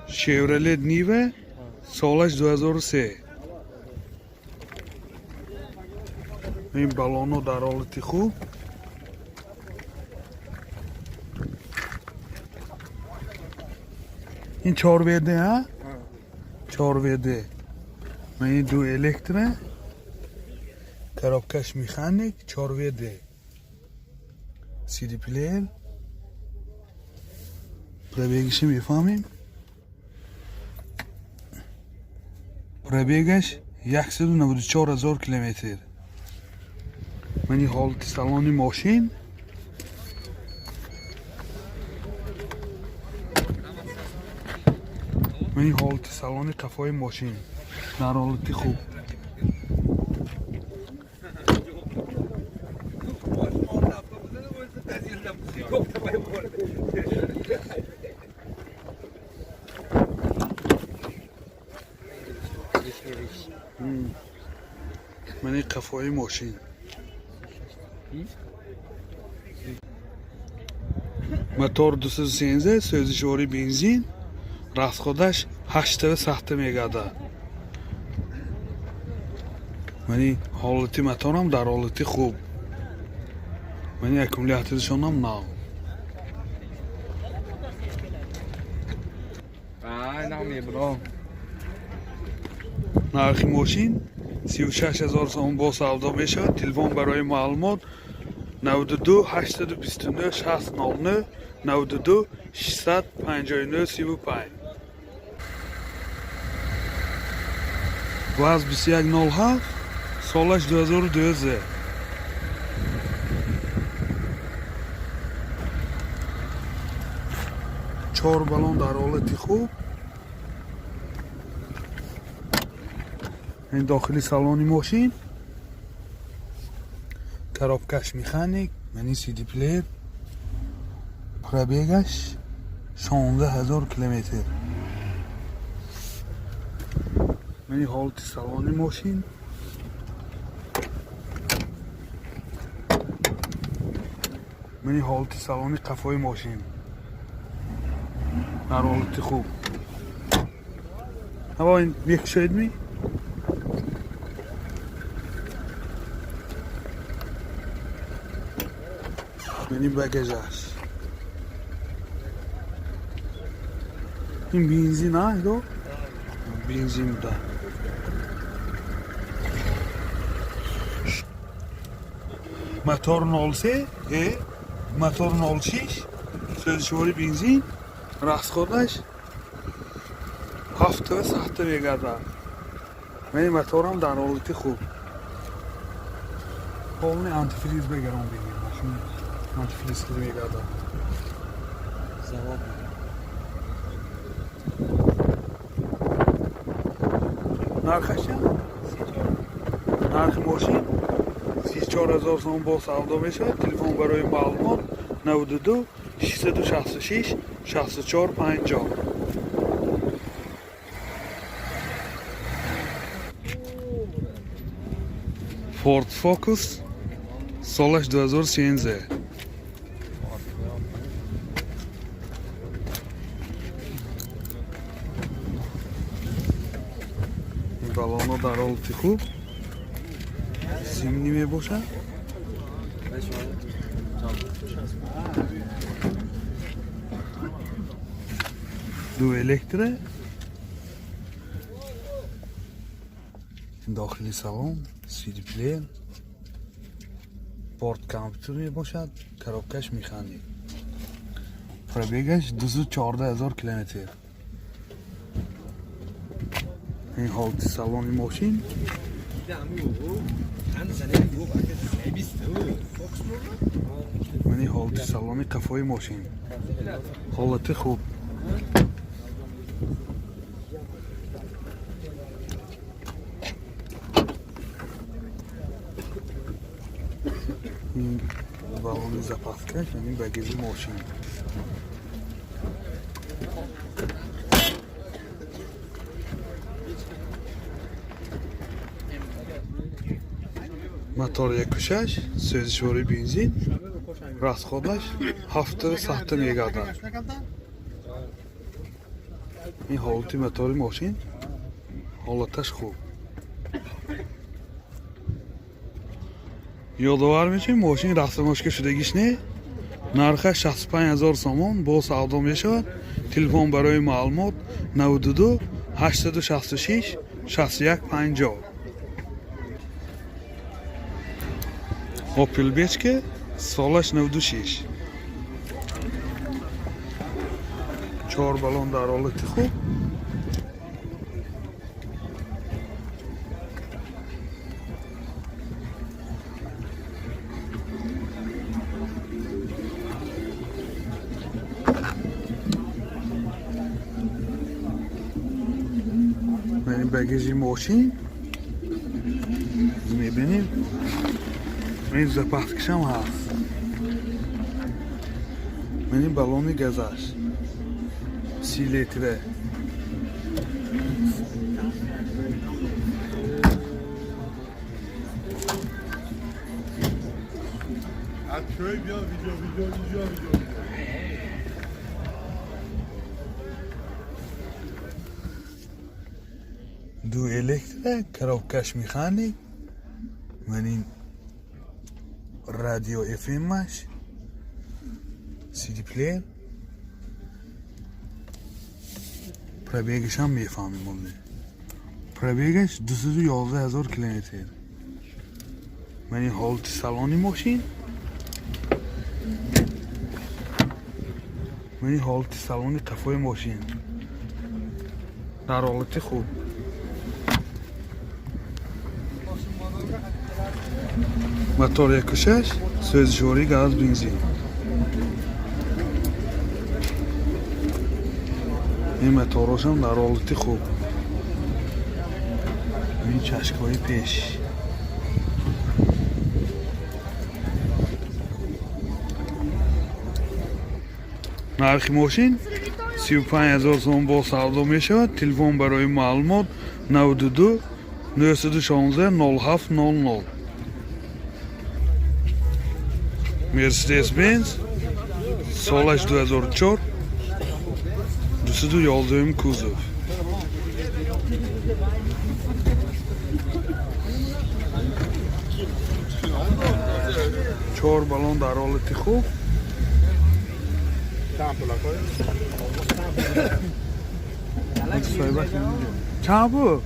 شیورلت نیوه سالش 2003. این بالونو در حالت خوب. این 4 ویده ها؟ 4 ویده. این 2 الکتره. коробкаш механик 4WD. CD player. Пробегиши мефаҳмем. Пробегаш 194000 километр. Мани ҳолати салони мошин. Мани ҳолати салони қафои мошин. Дар ҳолати хуб. منی قفای ماشین мотор 213 سوزشواری بنزین راسخودش 8 سخت میگاده منی حالتی موتورم در حالتی خوب منی اکومولاتورشون هم نو нархи мошин 36000 сом бо савдо мешавад. Телефон барои маълумот 92 829 600 92 659 35. ВАЗ 2107 солаш 2012. چهار балон дар ҳолати хуб. این داخلی سالانی ماشین коробкаш механик منی CD player пробегаш 16000 километр منی حالتی سالانی ماشین منی حالتی سالانی قفای ماشین در حالتی خوب هوا این یک شاید می منی بگجاش این بنزین ها دو بنزین ده موتور 03 موتور 06 سوزشواری بنزین راسخودش 7 ساعت میگرده منی موتورم در حالت خوب حالی آنتیفریز بگیرم بگیرم آنتیفریز که میگرده نرخش چند؟ نرخ ماشین 34000 сом با سودا میشه. تلفن برای معلومات 92 666 64 50. فورد فوکس سالش 2013. این بالونا در حالت خوب زمینی می باشه. دو الکتره داخلی سالن CD player پورت کامپیوتر می باشد. коробкаш механик пробегаш 214000 километр. این حالت سالن ماشین منی حالت سالن قفای ماشین حالت خوب این بالون запаска یعنی багажи ماشین мотор 1.6 سوزشواری بنزین расходаш 700 сата мегардад. ин ҳолати мотори мошин ҳолаташ хуб. ёдовар мешавем мошин расмошка шудагиш не нархаш 65000 сомон бо савдо мешавад. телефон барои маълумот 92 866 6150. opel бечка солаш 96. 4 балон дар ҳолати хуб. багажи мошин мебинем. ин запаскашам ҳаст. ин балони газаш 30 литре. دو الکتریک коробкаш механик. این رادیو اف امش CD player. пробегаш هم میفهمیم مولده. пробегаш 211000 کیلومتر. این حالت سالانی ماشین. این حالت سالانی قفای ماشین در حالت خوب. мотор 1.6 сӯзишворӣ газ бензин. ин моторошам дар ҳолати хуб. ин чашкаҳои пеш. нархи мошин 35000 сом бо савдо мешавад. телефон барои маълумот 92 916 0700. Mercedes Benz солаш 2004 211 кузов. چهار балон дар ҳолати хуб. чампу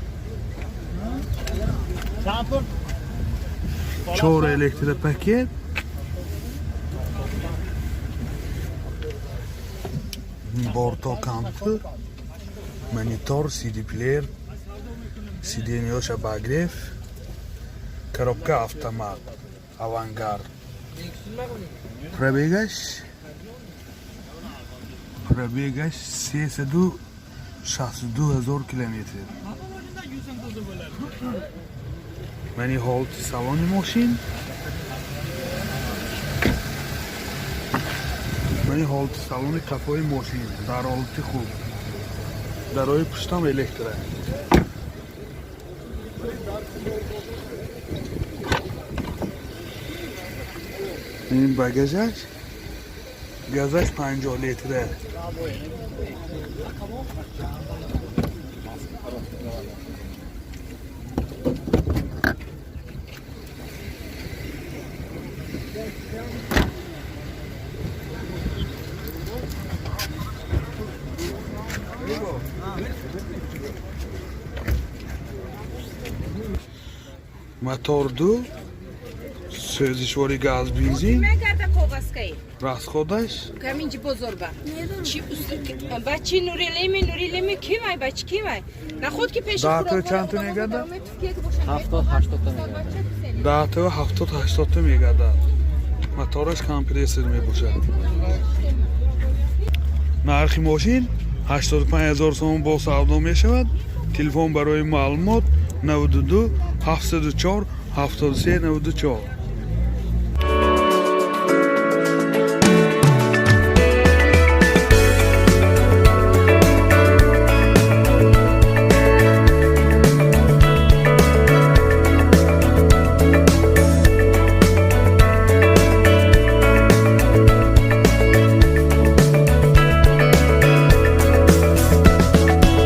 4 электропакет. борто кампу, монитор, CD плеер, сиденьёша багрев, коробка автомат, авангард. пробегаш 362000 километр. ин ҳолати салони мошин. ин ҳолати салони қафои мошин дар ҳолати хуб. дарои пуштам электра. ин багажаш газаш 50 литре. мотор 2 сӯзишвори газ бензин. расходаш каминҷи бозорба бачи нурилеми кивай бачи кивай нахуд ки пеши даъто чандта мегардад? 70-80 даъто 70-80 мегардад. мотораш компрессор мебошад. нархи мошин 85000 сом бо савдо мешавад. телефон барои маълумот 92 704 73 94.